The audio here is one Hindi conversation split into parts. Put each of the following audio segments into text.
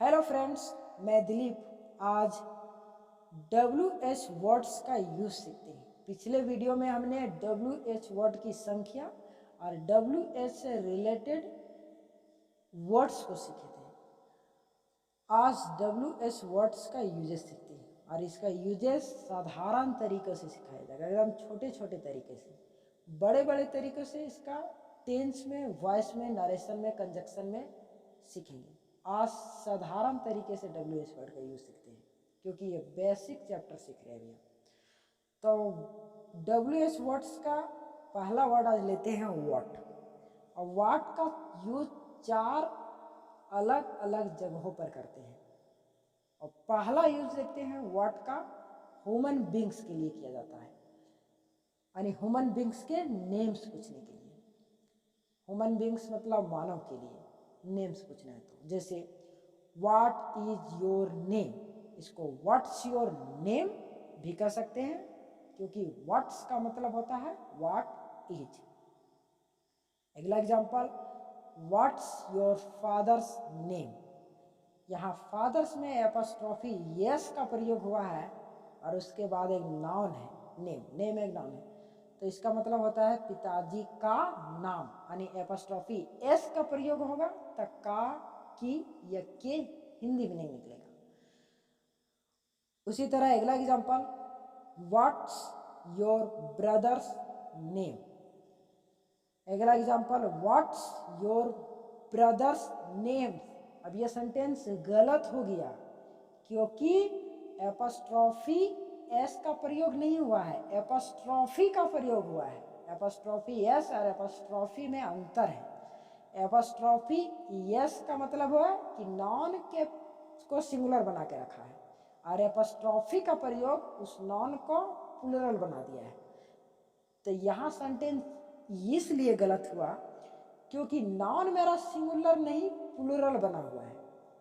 हेलो फ्रेंड्स, मैं दिलीप। आज WH वर्ड्स का यूज सीखते हैं। पिछले वीडियो में हमने WH वर्ड की संख्या और WH से रिलेटेड वर्ड्स को सीखे थे। आज WH वर्ड्स का यूजेस सीखते हैं और इसका यूजेस साधारण तरीक़ों से सिखाया जाएगा, एकदम छोटे छोटे तरीके से। बड़े बड़े तरीक़ों से इसका टेंस में, वॉइस में, नरेशन में, कंजक्शन में सीखेंगे। आज साधारण तरीके से WH वर्ड का यूज सीखते हैं क्योंकि ये बेसिक चैप्टर सीख रहे हैं अभी। तो WH वर्ड्स का पहला वर्ड आज लेते हैं व्हाट। और व्हाट का यूज 4 अलग अलग जगहों पर करते हैं। और पहला यूज देखते हैं व्हाट का ह्यूमन बींग्स के लिए किया जाता है, यानी ह्यूमन बींग्स के नेम्स पूछने के लिए। ह्यूमन बींग्स मतलब मानव के लिए नेम्स पूछना है तो जैसे व्हाट इज योर नेम, इसको व्हाट्स योर नेम भी कह सकते हैं क्योंकि व्हाट्स का मतलब होता है व्हाट इज। अगला example, what's your father's name. यहाँ फादर्स में एपोस्ट्रोफी यस का प्रयोग हुआ है और उसके बाद एक नाउन है नेम। नेम एक नाउन है तो इसका मतलब होता है पिताजी का नाम, यानी एपोस्ट्रोफी एस का प्रयोग होगा तो का, की या के हिंदी में नहीं निकलेगा। उसी तरह अगला example, what's your brother's name. अगला example, what's your brothers names. अब ये सेंटेंस गलत हो गया क्योंकि एपोस्ट्रोफी एस का प्रयोग नहीं हुआ है, एपोस्ट्रोफी का प्रयोग हुआ है। एपोस्ट्रोफी एस और एपोस्ट्रोफी में अंतर है। एपोस्ट्रोफी एस का मतलब हुआ कि नॉन के को सिंगुलर बना के रखा है और एपोस्ट्रोफी का प्रयोग उस नॉन को प्लूरल बना दिया है। तो यहाँ सेंटेंस इसलिए गलत हुआ क्योंकि नाउन मेरा सिंगुलर नहीं प्लूरल बना हुआ है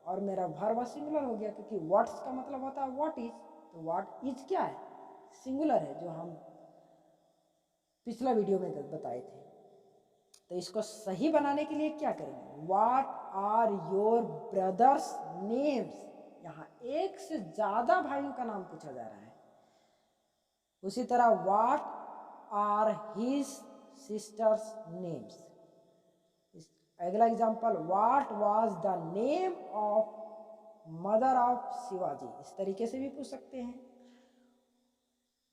और मेरा वर्ब सिंगुलर हो गया क्योंकि व्हाट्स का मतलब होता है व्हाट इज। तो व्हाट इज क्या है? सिंगुलर है, जो हम पिछला वीडियो में बताए थे। तो इसको सही बनाने के लिए क्या करेंगे? What are your brothers names. यहाँ एक से ज्यादा भाइयों का नाम पूछा जा रहा है। उसी तरह what are his sisters' names. अगला example, what was the name of mother of Shivaji. इस तरीके से भी पूछ सकते हैं।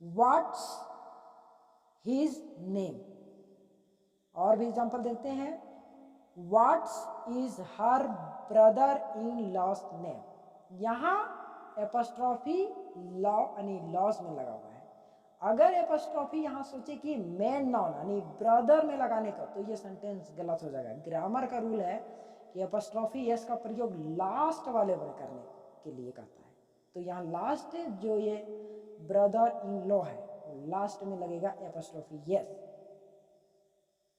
What's his name. और भी एग्जांपल देखते हैं, what's is her brother in law's name. यहाँ एपोस्ट्रोफी लॉ यानी लॉस में लगा हुआ है। अगर एपोस्ट्रोफी यहाँ सोचे कि मेन नाउन यानी ब्रदर में लगाने का तो ये सेंटेंस गलत हो जाएगा। ग्रामर का रूल है कि एपोस्ट्रोफी एस का प्रयोग लास्ट वाले में करने के लिए कहता है। तो यहाँ लास्ट जो ये ब्रदर इन लॉ है लास्ट में लगेगा एपोस्ट्रोफी एस,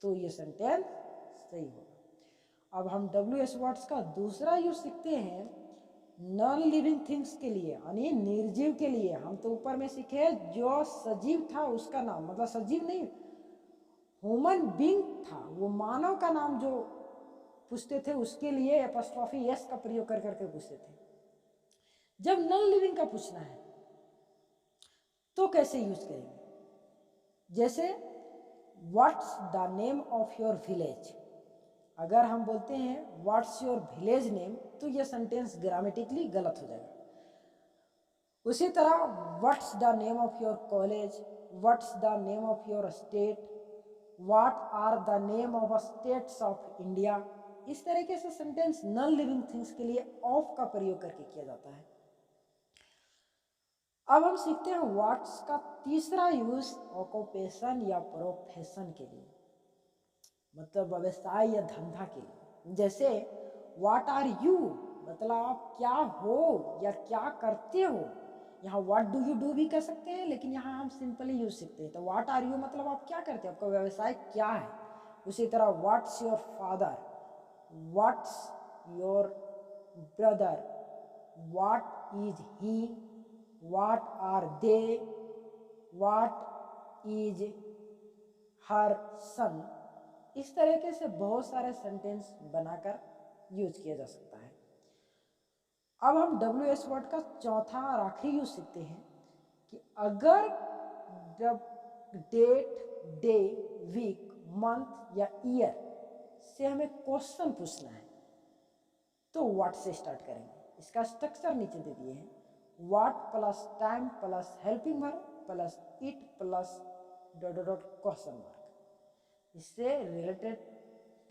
तो ये सेंटेंस सही होगा। अब हम WH वर्ड्स का दूसरा यूज सीखते हैं नॉन लिविंग थिंग्स के लिए, यानी निर्जीव के लिए। हम तो ऊपर में सीखे जो सजीव था उसका नाम, मतलब सजीव नहीं ह्यूमन बींग था, वो मानव का नाम जो पूछते थे उसके लिए एपोस्ट्रोफी एस का प्रयोग कर करके पूछते थे। जब नॉन लिविंग का पूछना है तो कैसे यूज करेंगे? जैसे what's the name of your village. अगर हम बोलते हैं व्हाट्स योर विलेज नेम तो यह सेंटेंस ग्रामेटिकली गलत हो जाएगा। उसी तरह what's the name of your college, what's the name of your state, what are the name of states of India. इस तरीके से सेंटेंस नॉन लिविंग थिंग्स के लिए ऑफ का प्रयोग करके किया जाता है। अब हम सीखते हैं व्हाट्स का तीसरा यूज ऑक्यूपेशन या प्रोफेशन के लिए, मतलब व्यवसाय या धंधा के लिए। जैसे व्हाट आर यू, मतलब आप क्या हो या क्या करते हो। यहाँ व्हाट डू यू डू भी कह सकते हैं, लेकिन यहाँ हम सिंपली यूज सीखते हैं। तो व्हाट आर यू मतलब आप क्या करते हैं, आपका व्यवसाय क्या है। उसी तरह what's your father, what's your brother, what is he, what are they, what is her son. इस तरीके से बहुत सारे सेंटेंस बनाकर यूज किया जा सकता है। अब हम WH वर्ड का चौथा और आखिरी यूज सीखते हैं कि अगर डेट, डे, वीक, मंथ या ईयर से हमें क्वेश्चन पूछना है तो व्हाट से स्टार्ट करेंगे। इसका स्ट्रक्चर नीचे दे दिए हैं, what plus time plus helping verb plus it plus dot dot dot question mark. इससे रिलेटेड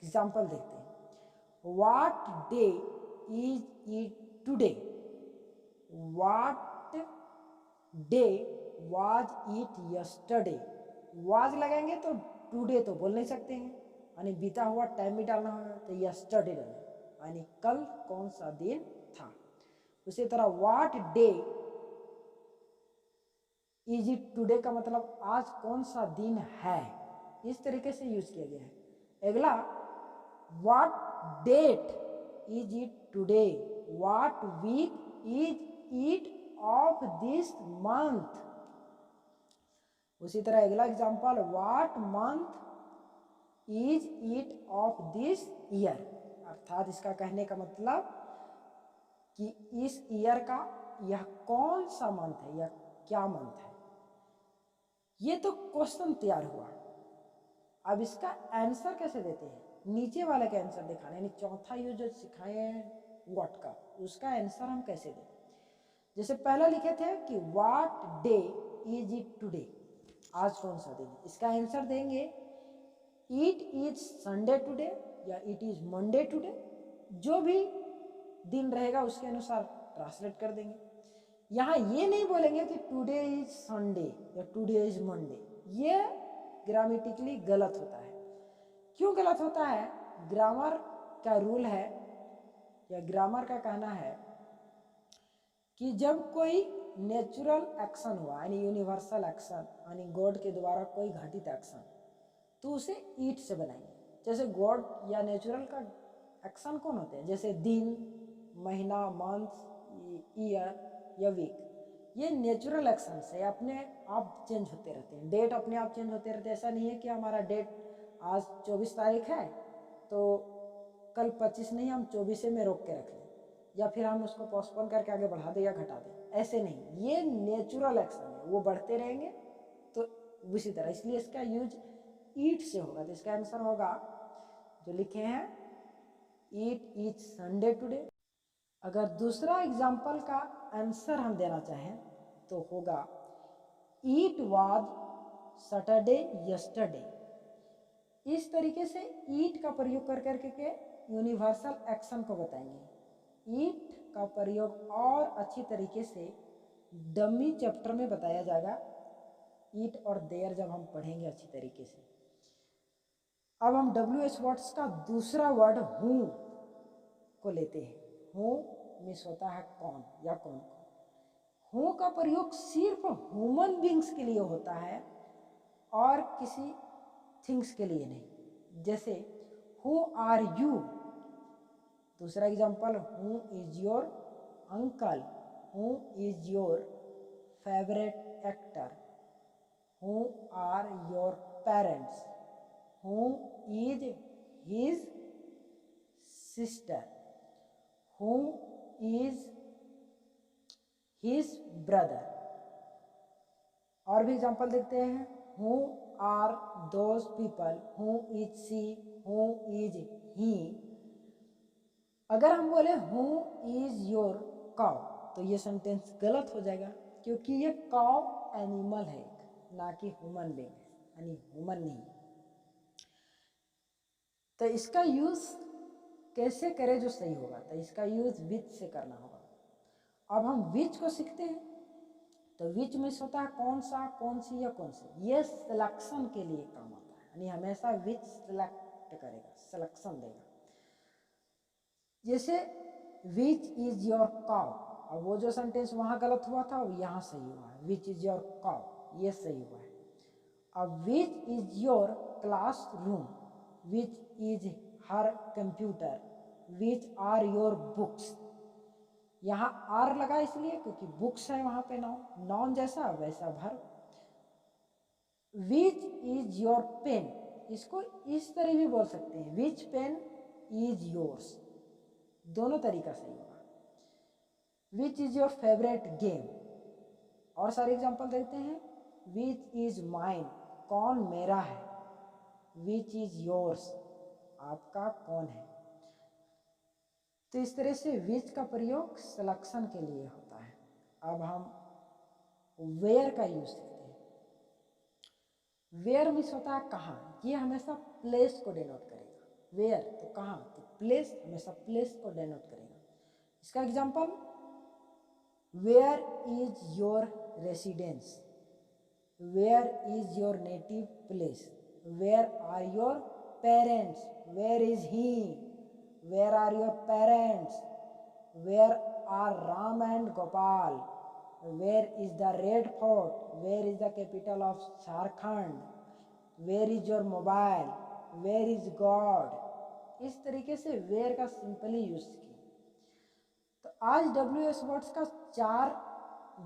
एग्जाम्पल देखते हैं। What day is it today, what day was it yesterday. Was लगाएंगे तो टुडे तो बोल नहीं सकते हैं, यानी बीता हुआ टाइम भी डालना होगा, तो यस्टरडे डालें यानी कल कौन सा दिन था। उसी तरह what day is it today का मतलब आज कौन सा दिन है, इस तरीके से यूज किया गया है। अगला what date is it today, what week is it of this month. उसी तरह अगला example what month is it of this year, अर्थात इसका कहने का मतलब कि इस ईयर का यह कौन सा मंथ है या क्या मंथ है। ये तो क्वेश्चन तैयार हुआ। अब इसका आंसर कैसे देते हैं, नीचे वाले का आंसर दिखाना, यानी चौथा यूज जो सिखाए हैं व्हाट का, उसका आंसर हम कैसे दें। जैसे पहला लिखे थे कि what day is it today, आज कौन सा दिन है। इसका आंसर देंगे इट इज संडे टुडे या इट इज मंडे टुडे, जो भी दिन रहेगा उसके अनुसार ट्रांसलेट कर देंगे। यहाँ ये नहीं बोलेंगे कि टुडे इज संडे या टुडे इज मंडे, ये ग्रामेटिकली गलत होता है। क्यों गलत होता है, ग्रामर का रूल है या ग्रामर का कहना है कि जब कोई नेचुरल एक्शन हुआ यानी यूनिवर्सल एक्शन यानी गॉड के द्वारा कोई घटित एक्शन, तो उसे ईट से बनाएंगे। जैसे गॉड या नेचुरल का एक्शन कौन होते हैं, जैसे दिन, महीना, मंथ, ईयर या वीक, ये नेचुरल एक्शन है, अपने आप चेंज होते रहते हैं। डेट अपने आप चेंज होते रहते हैं, ऐसा नहीं है कि हमारा डेट आज 24 तारीख है तो कल 25 नहीं हम 24 में रोक के रख लें, या फिर हम उसको पोस्टपोन करके आगे बढ़ा दें या घटा दें, ऐसे नहीं। ये नेचुरल एक्शन है, वो बढ़ते रहेंगे। तो उसी तरह इसलिए इसका यूज ईट से होगा, तो इसका आंसर होगा जो लिखे हैं ईट इज संडे टुडे। अगर दूसरा एग्जाम्पल का आंसर हम देना चाहें तो होगा ईट वाज सैटरडे यस्टरडे। इस तरीके से ईट का प्रयोग कर करके के यूनिवर्सल एक्शन को बताएंगे। ईट का प्रयोग और अच्छी तरीके से डमी चैप्टर में बताया जाएगा, ईट और देयर जब हम पढ़ेंगे अच्छी तरीके से। अब हम WH वर्ड्स का दूसरा वर्ड हूँ को लेते हैं। हूँ मीन्स होता है कौन या कौन को। हूँ का प्रयोग सिर्फ ह्यूमन बींग्स के लिए होता है और किसी थिंग्स के लिए नहीं। जैसे हु आर यू, दूसरा example who is your uncle, who is your favourite actor, who are your parents, who is his sister, who is his brother. और भी एग्जाम्पल देखते हैं, who are those people, who is she, who is he. अगर हम बोले हु इज योर काउ तो ये सेंटेंस गलत हो जाएगा, क्योंकि ये काउ एनिमल है ना कि ह्यूमन बीइंग है, यानी ह्यूमन नहीं। तो इसका यूज कैसे करें जो सही होगा, तो इसका यूज विच से करना होगा। अब हम विच को सीखते हैं, तो विच में होता है कौन सा, कौन सी या कौन सी। ये सिलेक्शन के लिए काम आता है, यानी हमेशा विच सिलेक्ट करेगा, सिलेक्शन देगा। जैसे विच इज योर काउ, अब वो जो सेंटेंस वहां गलत हुआ था वो यहाँ सही हुआ है, विच इज योर काउ ये सही हुआ है। अब which is your class room, which is her computer, which are your books. यहाँ आर लगा इसलिए क्योंकि बुक्स है वहां पे नाउन, नाउन जैसा वैसा verb. Which is your pen, इसको इस तरह भी बोल सकते हैं, विच पेन इज योर्स, दोनों तरीका सही होगा। Which is your favourite game. और सारे एग्जाम्पल देखते हैं। विच इज़ माइन, कौन मेरा है। विच इज़ योर्स, आपका कौन है। तो इस तरह से विच का प्रयोग सिलेक्शन के लिए होता है। अब हम वेयर का यूज सीखते हैं। वेयर मीन्स होता है कहाँ, ये हमेशा प्लेस को डिनोट करेगा। वेयर तो कहाँ, तो प्लेस हमेशा प्लेस को डिनोट करेगा। इसका example, where is your residence, where is your native place, where are your parents, where is he, where are your parents, where are Ram and Gopal, where is the Red Fort, where is the capital of Jharkhand, where is your mobile, where is God. इस तरीके से वेयर का सिंपली यूज किया। तो आज WH वर्ड्स का 4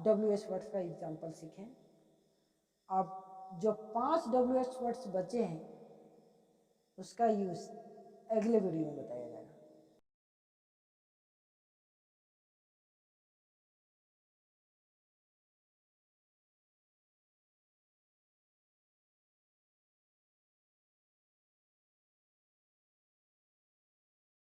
WH वर्ड्स का एग्जाम्पल सीखें। अब जो 5 WH वर्ड्स बचे हैं उसका यूज अगले वीडियो में बताएंगे।